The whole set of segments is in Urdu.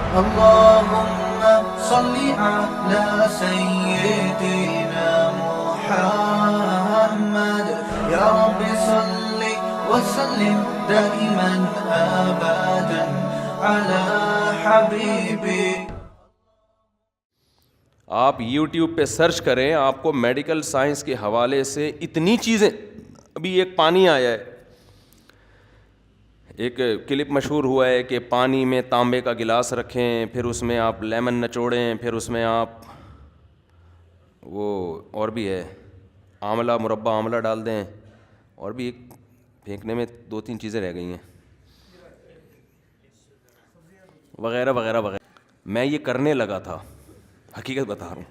اللهم صل على سيدنا محمد يا رب صل وسلم دائما ابدا على حبيبي. آپ یوٹیوب پہ سرچ کریں, آپ کو میڈیکل سائنس کے حوالے سے اتنی چیزیں. ابھی ایک پانی آیا ہے, ایک کلپ مشہور ہوا ہے کہ پانی میں تانبے کا گلاس رکھیں, پھر اس میں آپ لیمن نچوڑیں, پھر اس میں آپ وہ اور بھی ہے آملہ, مربع آملہ ڈال دیں, اور بھی ایک پھینکنے میں 2-3 چیزیں رہ گئی ہیں وغیرہ وغیرہ وغیرہ. میں یہ کرنے لگا تھا, حقیقت بتا رہا ہوں.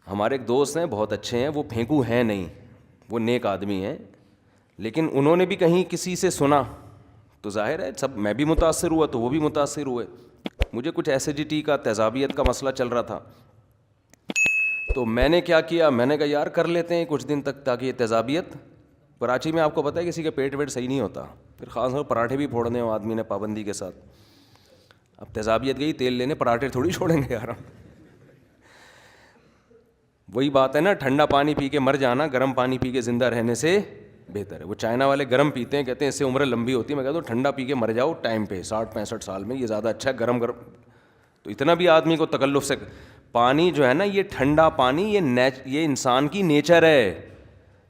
ہمارے ایک دوست ہیں, بہت اچھے ہیں, وہ پھینکو ہیں نہیں, وہ نیک آدمی ہیں, لیکن انہوں نے بھی کہیں کسی سے سنا تو ظاہر ہے سب, میں بھی متاثر ہوا تو وہ بھی متاثر ہوئے. مجھے کچھ ایسیڈیٹی کا, تیزابیت کا مسئلہ چل رہا تھا, تو میں نے کیا کیا, میں نے کہا یار کر لیتے ہیں کچھ دن تک تاکہ یہ تیزابیت. کراچی میں آپ کو پتہ ہے کسی کا پیٹ ویٹ صحیح نہیں ہوتا, پھر خاص طور پراٹھے بھی پھوڑنے ہو آدمی نے پابندی کے ساتھ. اب تیزابیت گئی, تیل لینے, پراٹھے تھوڑی چھوڑیں گے یار. وہی بات ہے نا, ٹھنڈا پانی پی کے مر جانا گرم پانی پی کے زندہ رہنے سے بہتر ہے. وہ چائنا والے گرم پیتے ہیں, کہتے ہیں اس سے عمر لمبی ہوتی ہے. میں کہتا ہوں ٹھنڈا پی کے مر جاؤ ٹائم پہ 60-65 سال میں, یہ زیادہ اچھا ہے. گرم تو اتنا بھی آدمی کو تکلف سے. پانی جو ہے نا, یہ ٹھنڈا پانی, یہ انسان کی نیچر ہے.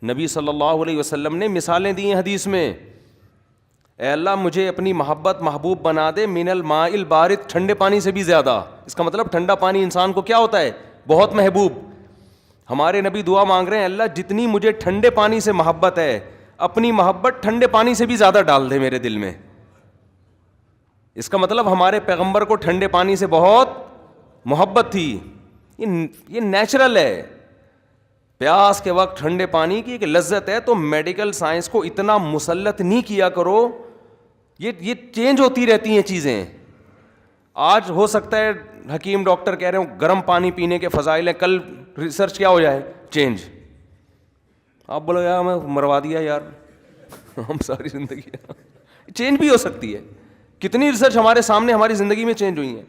نبی صلی اللہ علیہ وسلم نے مثالیں دی ہیں حدیث میں, اے اللہ مجھے اپنی محبت محبوب بنا دے من الماء البارد, ٹھنڈے پانی سے بھی زیادہ. اس کا مطلب ٹھنڈا پانی انسان کو کیا ہوتا ہے, بہت محبوب. ہمارے نبی دعا مانگ رہے ہیں, اللہ جتنی مجھے ٹھنڈے پانی سے محبت ہے, اپنی محبت ٹھنڈے پانی سے بھی زیادہ ڈال دے میرے دل میں. اس کا مطلب ہمارے پیغمبر کو ٹھنڈے پانی سے بہت محبت تھی. یہ نیچرل ہے. پیاس کے وقت ٹھنڈے پانی کی ایک لذت ہے. تو میڈیکل سائنس کو اتنا مسلط نہیں کیا کرو, یہ چینج ہوتی رہتی ہیں چیزیں. آج ہو سکتا ہے حکیم ڈاکٹر کہہ رہے ہوں گرم پانی پینے کے فضائل ہیں, کل ریسرچ کیا ہو جائے, چینج. آپ بولو یار میں مروا دیا یار, ہم ساری زندگی چینج بھی ہو سکتی ہے. کتنی ریسرچ ہمارے سامنے ہماری زندگی میں چینج ہوئی ہیں.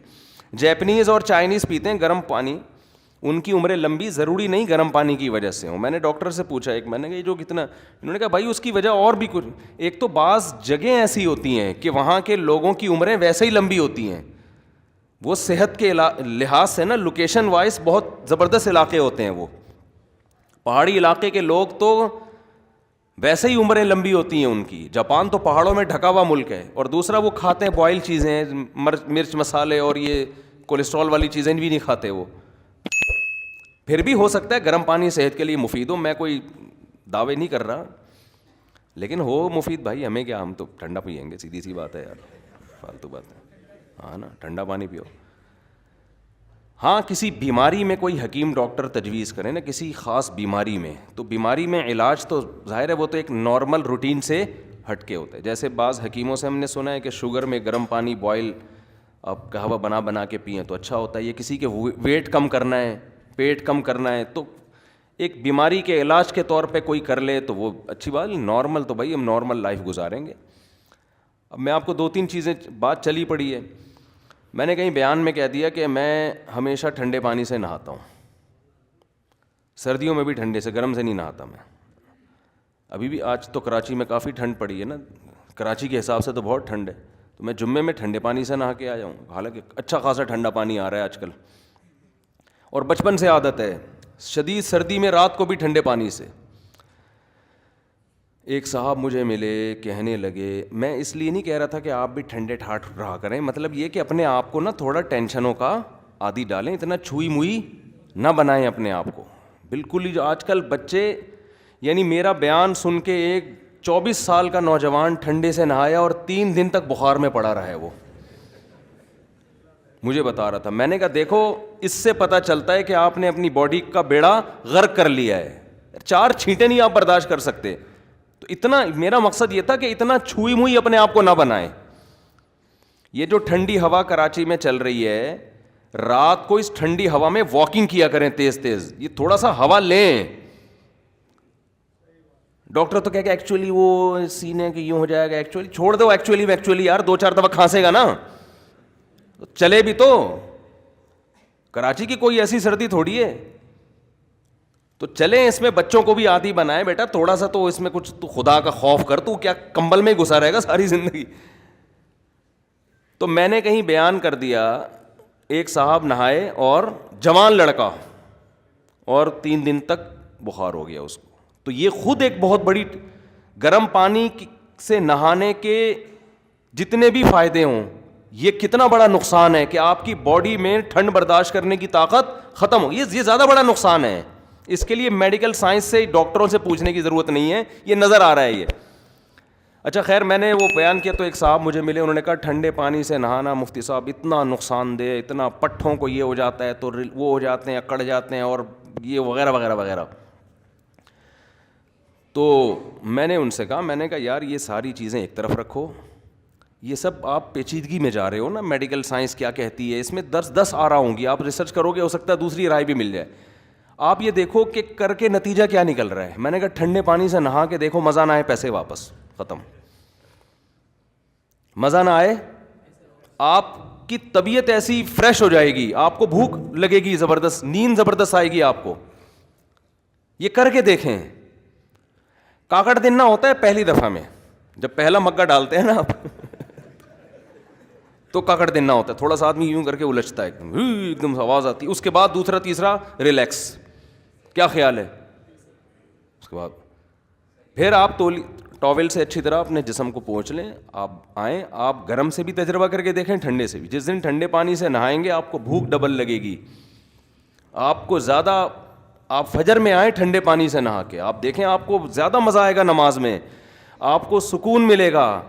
جیپنیز اور چائنیز پیتے ہیں گرم پانی, ان کی عمریں لمبی ضروری نہیں گرم پانی کی وجہ سے ہوں. میں نے ڈاکٹر سے پوچھا ایک, میں نے کہا یہ جو کتنا, انہوں نے کہا بھائی اس کی وجہ اور بھی کچھ. ایک تو بعض جگہیں ایسی ہوتی ہیں کہ وہاں کے لوگوں کی عمریں ویسے ہی لمبی ہوتی ہیں. وہ صحت کے لحاظ سے نا لوکیشن وائز بہت زبردست علاقے ہوتے ہیں. وہ پہاڑی علاقے کے لوگ تو ویسے ہی عمریں لمبی ہوتی ہیں ان کی. جاپان تو پہاڑوں میں ڈھکا ہوا ملک ہے, اور دوسرا وہ کھاتے ہیں بوائل چیزیں, مرچ مسالے اور یہ کولیسٹرول والی چیزیں بھی نہیں کھاتے وہ. پھر بھی ہو سکتا ہے گرم پانی صحت کے لیے مفید ہو, میں کوئی دعوے نہیں کر رہا, لیکن ہو مفید بھائی ہمیں کیا, ہم تو ٹھنڈا پئیں گے, سیدھی سی بات ہے یار, فالتو بات ہے. ہاں نا, ٹھنڈا پانی پیو. ہاں کسی بیماری میں کوئی حکیم ڈاکٹر تجویز کرے نا, کسی خاص بیماری میں, تو بیماری میں علاج تو ظاہر ہے وہ تو ایک نارمل روٹین سے ہٹ کے ہوتا ہے. جیسے بعض حکیموں سے ہم نے سنا ہے کہ شوگر میں گرم پانی بوائل آپ قہوہ بنا کے پئیں تو اچھا ہوتا ہے. یہ کسی کے ویٹ کم کرنا ہے, پیٹ کم کرنا ہے, تو ایک بیماری کے علاج کے طور پہ کوئی کر لے تو وہ اچھی بات. نارمل تو بھائی ہم نارمل لائف گزاریں گے. اب میں آپ کو 2-3 چیزیں, بات چلی پڑی ہے. میں نے کہیں بیان میں کہہ دیا کہ میں ہمیشہ ٹھنڈے پانی سے نہاتا ہوں, سردیوں میں بھی ٹھنڈے سے, گرم سے نہیں نہاتا میں. ابھی بھی آج تو کراچی میں کافی ٹھنڈ پڑی ہے نا, کراچی کے حساب سے تو بہت ٹھنڈ ہے, تو میں جمعے میں ٹھنڈے پانی سے نہا کے آیا ہوں. حالانکہ اچھا خاصا ٹھنڈا پانی آ رہا ہے آج کل, اور بچپن سے عادت ہے. شدید سردی میں رات کو بھی ٹھنڈے پانی سے. ایک صاحب مجھے ملے, کہنے لگے, میں اس لیے نہیں کہہ رہا تھا کہ آپ بھی ٹھنڈے ٹھاٹ رہا کریں, مطلب یہ کہ اپنے آپ کو نا تھوڑا ٹینشنوں کا عادی ڈالیں, اتنا چھوئی موئی نہ بنائیں اپنے آپ کو بالکل ہی. جو آج کل بچے, یعنی میرا بیان سن کے ایک 24 سال کا نوجوان ٹھنڈے سے نہایا اور 3 دن تک بخار میں پڑا رہا ہے. وہ مجھے بتا رہا تھا, میں نے کہا دیکھو اس سے پتہ چلتا ہے کہ آپ نے اپنی باڈی کا بیڑا غرق کر لیا ہے. 4 چھینٹیں نہیں آپ برداشت کر سکتے. تو اتنا میرا مقصد یہ تھا کہ اتنا چھوئی موئی اپنے آپ کو نہ بنائیں. یہ جو ٹھنڈی ہوا کراچی میں چل رہی ہے, رات کو اس ٹھنڈی ہوا میں واکنگ کیا کریں تیز تیز, یہ تھوڑا سا ہوا لیں. ڈاکٹر تو کہہ کہ ایکچولی وہ سینے کہ یوں ہو جائے گا, ایکچولی چھوڑ دو, ایکچولی یار 2-4 دفعہ کھانسے گا نا تو چلے بھی. تو کراچی کی کوئی ایسی سردی تھوڑی ہے, تو چلیں اس میں بچوں کو بھی عادی بنائیں بیٹا تھوڑا سا, تو اس میں کچھ تو خدا کا خوف کر, تو کیا کمبل میں گھسا رہے گا ساری زندگی. تو میں نے کہیں بیان کر دیا, ایک صاحب نہائے اور جوان لڑکا, اور 3 دن تک بخار ہو گیا اس کو. تو یہ خود ایک بہت بڑی, گرم پانی سے نہانے کے جتنے بھی فائدے ہوں, یہ کتنا بڑا نقصان ہے کہ آپ کی باڈی میں ٹھنڈ برداشت کرنے کی طاقت ختم ہو. یہ زیادہ بڑا نقصان ہے. اس کے لیے میڈیکل سائنس سے ڈاکٹروں سے پوچھنے کی ضرورت نہیں ہے, یہ نظر آ رہا ہے یہ. اچھا خیر, میں نے وہ بیان کیا تو ایک صاحب مجھے ملے, انہوں نے کہا ٹھنڈے پانی سے نہانا مفتی صاحب اتنا نقصان دہ, اتنا پٹھوں کو یہ ہو جاتا ہے تو وہ ہو جاتے ہیں, اکڑ جاتے ہیں, اور یہ وغیرہ وغیرہ وغیرہ. تو میں نے ان سے کہا, میں نے کہا یار یہ ساری چیزیں ایک طرف رکھو, یہ سب آپ پیچیدگی میں جا رہے ہو نا, میڈیکل سائنس کیا کہتی ہے, اس میں 10 آ رہا ہوں گی, آپ ریسرچ کرو گے, ہو سکتا ہے دوسری رائے بھی مل جائے. آپ یہ دیکھو کہ کر کے نتیجہ کیا نکل رہا ہے. میں نے کہا ٹھنڈے پانی سے نہا کے دیکھو, مزہ نہ آئے پیسے واپس, ختم. مزہ نہ آئے, آپ کی طبیعت ایسی فریش ہو جائے گی, آپ کو بھوک لگے گی زبردست, نیند زبردست آئے گی آپ کو. یہ کر کے دیکھیں. کاکڑ دن نہ ہوتا ہے پہلی دفعہ میں, جب پہلا مگا ڈالتے ہیں نا آپ تو کاکڑ دن نہ ہوتا ہے, تھوڑا سا آدمی یوں کر کے الجھتا ہے, ایک دم آواز آتی ہے. اس کے بعد دوسرا تیسرا ریلیکس, کیا خیال ہے. اس کے بعد پھر آپ ٹاول سے اچھی طرح اپنے جسم کو پوچھ لیں, آپ آئیں, آپ گرم سے بھی تجربہ کر کے دیکھیں, ٹھنڈے سے بھی. جس دن ٹھنڈے پانی سے نہائیں گے آپ کو بھوک ڈبل لگے گی, آپ کو زیادہ, آپ فجر میں آئیں ٹھنڈے پانی سے نہا کے, آپ دیکھیں آپ کو زیادہ مزہ آئے گا نماز میں, آپ کو سکون ملے گا,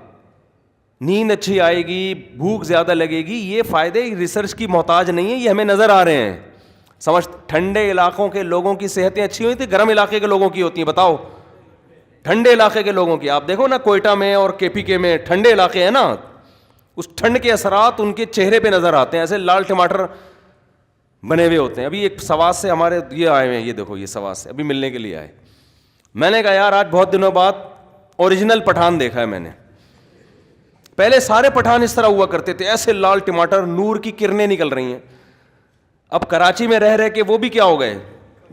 نیند اچھی آئے گی, بھوک زیادہ لگے گی. یہ فائدے ریسرچ کی محتاج نہیں ہے, یہ ہمیں نظر آ رہے ہیں. سمجھ, ٹھنڈے علاقوں کے لوگوں کی صحتیں اچھی ہوئی تھی, گرم علاقے کے لوگوں کی ہوتی ہیں, بتاؤ. ٹھنڈے علاقے کے لوگوں کی, آپ دیکھو نا کوئٹہ میں اور KPK میں ٹھنڈے علاقے ہیں نا, اس ٹھنڈ کے اثرات ان کے چہرے پہ نظر آتے ہیں, ایسے لال ٹماٹر بنے ہوئے ہوتے ہیں. ابھی ایک سواس سے ہمارے یہ آئے ہوئے ہیں, یہ دیکھو یہ سواس سے ابھی ملنے کے لیے آئے. میں نے کہا یار آج بہت دنوں بعد اوریجنل پٹھان دیکھا ہے میں نے. پہلے سارے پٹھان اس طرح ہوا کرتے تھے, ایسے لال ٹماٹر, نور کی کرنیں نکل رہی ہیں. اب کراچی میں رہ کے وہ بھی کیا ہو گئے,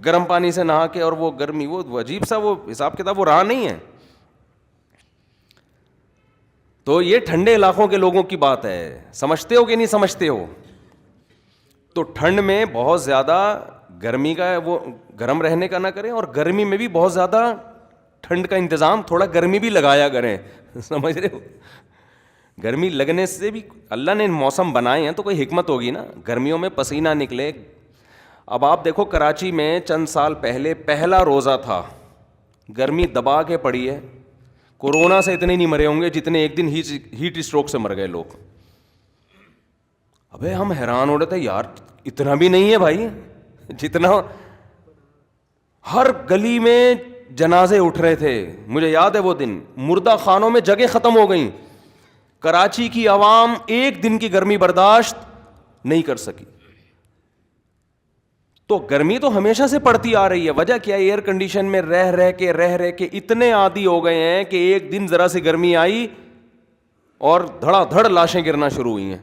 گرم پانی سے نہا کے, اور وہ گرمی, وہ عجیب سا وہ حساب کتاب وہ رہا نہیں ہے. تو یہ ٹھنڈے علاقوں کے لوگوں کی بات ہے, سمجھتے ہو کہ نہیں سمجھتے ہو. تو ٹھنڈ میں بہت زیادہ گرمی کا وہ گرم رہنے کا نہ کریں, اور گرمی میں بھی بہت زیادہ ٹھنڈ کا انتظام, تھوڑا گرمی بھی لگایا کریں. سمجھ رہے ہو, گرمی لگنے سے بھی اللہ نے موسم بنائے ہیں تو کوئی حکمت ہوگی نا, گرمیوں میں پسینہ نکلے. اب آپ دیکھو کراچی میں چند سال پہلے پہلا روزہ تھا, گرمی دبا کے پڑی ہے, کورونا سے اتنے نہیں مرے ہوں گے جتنے ایک دن ہیٹ اسٹروک سے مر گئے لوگ. ابے ہم حیران ہو رہے تھے یار, اتنا بھی نہیں ہے بھائی جتنا. ہر گلی میں جنازے اٹھ رہے تھے, مجھے یاد ہے وہ دن, مردہ خانوں میں جگہ ختم ہو گئیں. کراچی کی عوام ایک دن کی گرمی برداشت نہیں کر سکی. تو گرمی تو ہمیشہ سے پڑتی آ رہی ہے, وجہ کیا ہے, ایئر کنڈیشن میں رہ کے اتنے عادی ہو گئے ہیں کہ ایک دن ذرا سی گرمی آئی اور دھڑا دھڑ لاشیں گرنا شروع ہوئی ہیں.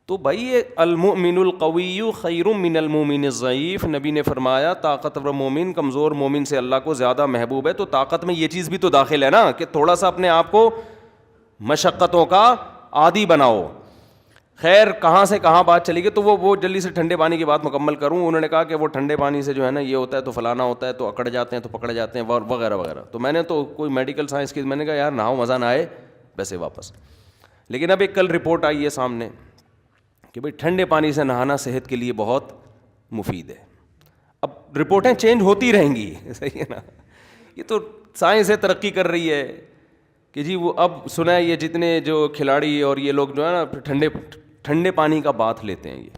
تو بھائی یہ المؤمن القوی خیر من المؤمن الضعیف, نبی نے فرمایا طاقتور مومن کمزور مومن سے اللہ کو زیادہ محبوب ہے. تو طاقت میں یہ چیز بھی تو داخل ہے نا کہ تھوڑا سا اپنے آپ کو مشقتوں کا عادی بناؤ. خیر کہاں سے کہاں بات چلی گئی, تو وہ جلدی سے ٹھنڈے پانی کی بات مکمل کروں. انہوں نے کہا کہ وہ ٹھنڈے پانی سے جو ہے نا یہ ہوتا ہے تو فلانا ہوتا ہے, تو اکڑ جاتے ہیں, تو پکڑ جاتے ہیں, وغیرہ وغیرہ. تو میں نے تو کوئی میڈیکل سائنس کی, میں نے کہا یار نہاؤ, مزہ نہ آئے پیسے واپس. لیکن اب ایک کل رپورٹ آئی ہے سامنے کہ بھائی ٹھنڈے پانی سے نہانا صحت کے لیے بہت مفید ہے. اب رپورٹیں چینج ہوتی رہیں گی, صحیح ہے نا, یہ تو سائنس ہے, ترقی کر رہی ہے کہ جی وہ اب سنا ہے یہ جتنے جو کھلاڑی اور یہ لوگ جو ہے نا ٹھنڈے پانی کا باتھ لیتے ہیں, یہ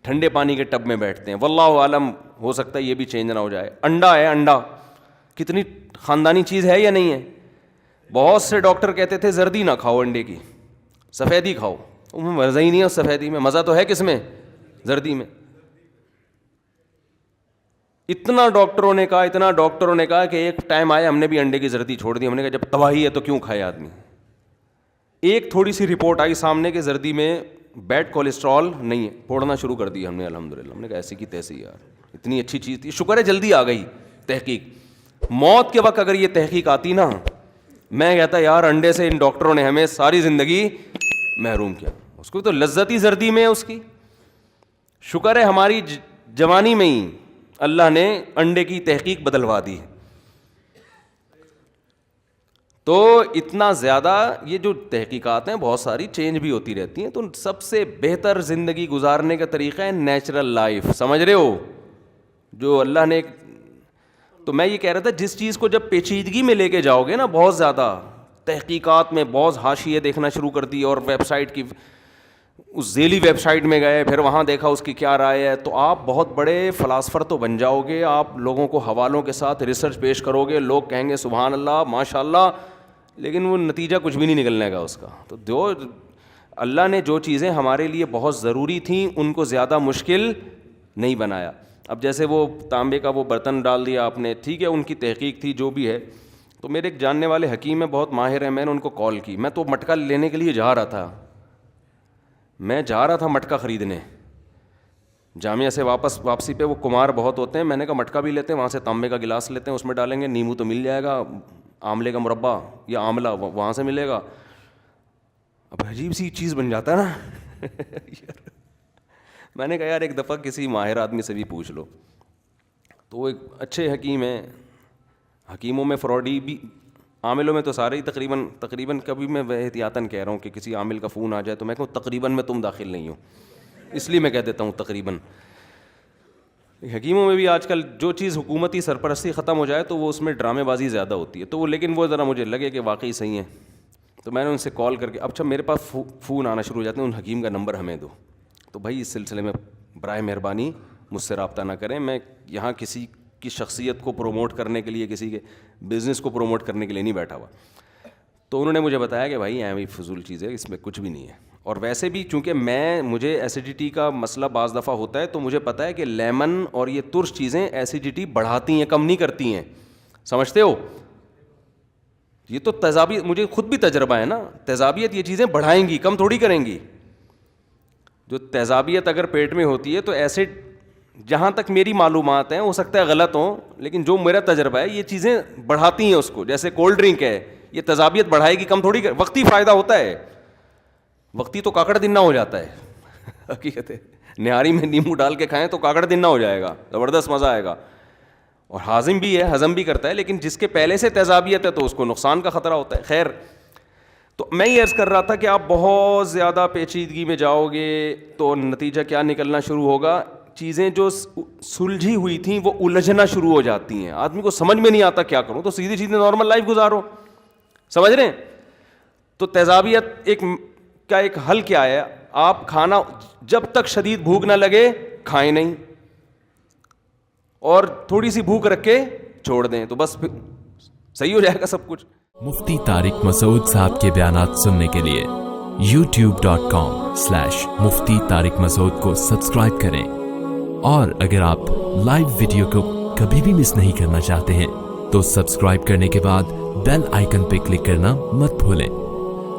ٹھنڈے پانی کے ٹب میں بیٹھتے ہیں. واللہ عالم, ہو سکتا ہے یہ بھی چینج نہ ہو جائے. انڈا ہے, انڈا کتنی خاندانی چیز ہے یا نہیں ہے. بہت سے ڈاکٹر کہتے تھے زردی نہ کھاؤ, انڈے کی سفیدی کھاؤ. مزہ ہی نہیں ہے سفیدی میں, مزہ تو ہے کس میں, زردی میں. اتنا ڈاکٹروں نے کہا کہ ایک ٹائم آیا ہم نے بھی انڈے کی زردی چھوڑ دی. ہم نے کہا جب تباہی ہے تو کیوں کھائے آدمی. ایک تھوڑی سی رپورٹ آئی سامنے کہ زردی میں بیڈ کولیسٹرول نہیں ہے, پھوڑنا شروع کر دیا ہم نے الحمدللہ. ہم نے کہا ایسی کی تیسی یار, اتنی اچھی چیز تھی, شکر ہے جلدی آ گئی تحقیق. موت کے وقت اگر یہ تحقیق آتی نا, میں کہتا یار انڈے سے ان ڈاکٹروں نے ہمیں ساری زندگی محروم کیا. اس کو تو لذت ہی زردی میں ہے اس کی. شکر ہے ہماری جوانی میں ہی اللہ نے انڈے کی تحقیق بدلوا دی. تو اتنا زیادہ یہ جو تحقیقات ہیں بہت ساری چینج بھی ہوتی رہتی ہیں. تو سب سے بہتر زندگی گزارنے کا طریقہ ہے نیچرل لائف. سمجھ رہے ہو جو اللہ نے. تو میں یہ کہہ رہا تھا جس چیز کو جب پیچیدگی میں لے کے جاؤ گے نا, بہت زیادہ تحقیقات میں بہت حاشیے دیکھنا شروع کر دی, اور ویب سائٹ کی اس ذیلی ویب سائٹ میں گئے, پھر وہاں دیکھا اس کی کیا رائے ہے, تو آپ بہت بڑے فلاسفر تو بن جاؤ گے. آپ لوگوں کو حوالوں کے ساتھ ریسرچ پیش کرو گے, لوگ کہیں گے سبحان اللہ ماشاء اللہ, لیکن وہ نتیجہ کچھ بھی نہیں نکلنے گا اس کا. تو جو اللہ نے جو چیزیں ہمارے لیے بہت ضروری تھیں ان کو زیادہ مشکل نہیں بنایا. اب جیسے وہ تانبے کا وہ برتن ڈال دیا آپ نے, ٹھیک ہے ان کی تحقیق تھی جو بھی ہے. تو میرے ایک جاننے والے حکیم ہیں بہت ماہر ہیں, میں نے ان کو کال کی. میں تو مٹکا لینے کے لیے جا رہا تھا مٹکا خریدنے جامعہ سے واپسی پہ. وہ کمار بہت ہوتے ہیں, میں نے کہا مٹکا بھی لیتے ہیں, وہاں سے تانبے کا گلاس لیتے ہیں, اس میں ڈالیں گے, نیمبو تو مل جائے گا, آملے کا مربع یا آملہ وہاں سے ملے گا. اب عجیب سی چیز بن جاتا ہے نا. میں نے کہا یار ایک دفعہ کسی ماہر آدمی سے بھی پوچھ لو. تو وہ ایک اچھے حکیم ہیں, حکیموں میں فراڈی بھی, عاملوں میں تو سارے ہی تقریباً کبھی میں احتیاطاً کہہ رہا ہوں کہ کسی عامل کا فون آ جائے تو میں کہوں تقریباً میں تم داخل نہیں ہو, اس لیے میں کہہ دیتا ہوں تقریباً. حکیموں میں بھی آج کل جو چیز حکومتی سرپرستی ختم ہو جائے تو وہ اس میں ڈرامے بازی زیادہ ہوتی ہے. تو وہ لیکن وہ ذرا مجھے لگے کہ واقعی صحیح ہے. تو میں نے ان سے کال کر کے, اچھا میرے پاس فون آنا شروع ہو جاتے ہیں, ان حکیم کا نمبر ہمیں دو. تو بھائی اس سلسلے میں برائے مہربانی مجھ سے رابطہ نہ کریں, میں یہاں کسی کی شخصیت کو پروموٹ کرنے کے لیے, کسی کے بزنس کو پروموٹ کرنے کے لیے نہیں بیٹھا ہوا. تو انہوں نے مجھے بتایا کہ بھائی ایویں فضول چیز ہے, اس میں کچھ بھی نہیں ہے. اور ویسے بھی چونکہ مجھے ایسیڈیٹی کا مسئلہ بعض دفعہ ہوتا ہے, تو مجھے پتہ ہے کہ لیمن اور یہ ترش چیزیں ایسیڈیٹی بڑھاتی ہیں, کم نہیں کرتی ہیں. سمجھتے ہو, یہ تو تیزابیت, مجھے خود بھی تجربہ ہے نا, تیزابیت یہ چیزیں بڑھائیں گی, کم تھوڑی کریں گی. جو تیزابیت اگر پیٹ میں ہوتی ہے تو ایسڈ, جہاں تک میری معلومات ہیں, ہو سکتا ہے غلط ہوں, لیکن جو میرا تجربہ ہے یہ چیزیں بڑھاتی ہیں اس کو. جیسے کولڈ ڈرنک ہے, یہ تیزابیت بڑھائے گی, کم تھوڑی وقتی فائدہ ہوتا ہے, وقتی تو کاکڑ دن نہ ہو جاتا ہے. حقیقت ہے, نہاری میں نیمبو ڈال کے کھائیں تو کاکڑ دن نہ ہو جائے گا, زبردست مزہ آئے گا, اور ہاضم بھی ہے, ہضم بھی کرتا ہے. لیکن جس کے پہلے سے تیزابیت ہے تو اس کو نقصان کا خطرہ ہوتا ہے. خیر, تو میں یہ عرض کر رہا تھا کہ آپ بہت زیادہ پیچیدگی میں جاؤ گے تو نتیجہ کیا نکلنا شروع ہوگا, چیزیں جو سلجھی ہوئی تھیں وہ الجھنا شروع ہو جاتی ہیں. آدمی کو سمجھ میں نہیں آتا کیا کروں, تو سیدھی سیدھی نارمل لائف گزارو. سمجھ رہے ہیں؟ تو تیزابیت کا ایک حل کیا ہے, آپ کھانا جب تک شدید بھوک نہ لگے کھائیں نہیں, اور تھوڑی سی بھوک رکھ کے چھوڑ دیں, تو بس صحیح ہو جائے گا سب کچھ. مفتی طارق مسعود صاحب کے بیانات سننے کے لیے youtube.com/مفتی طارق مسعود کو سبسکرائب کریں, اور اگر آپ لائیو ویڈیو کو کبھی بھی مس نہیں کرنا چاہتے ہیں تو سبسکرائب کرنے کے بعد بیل آئیکن پہ کلک کرنا مت بھولیں.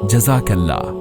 جزاک اللہ.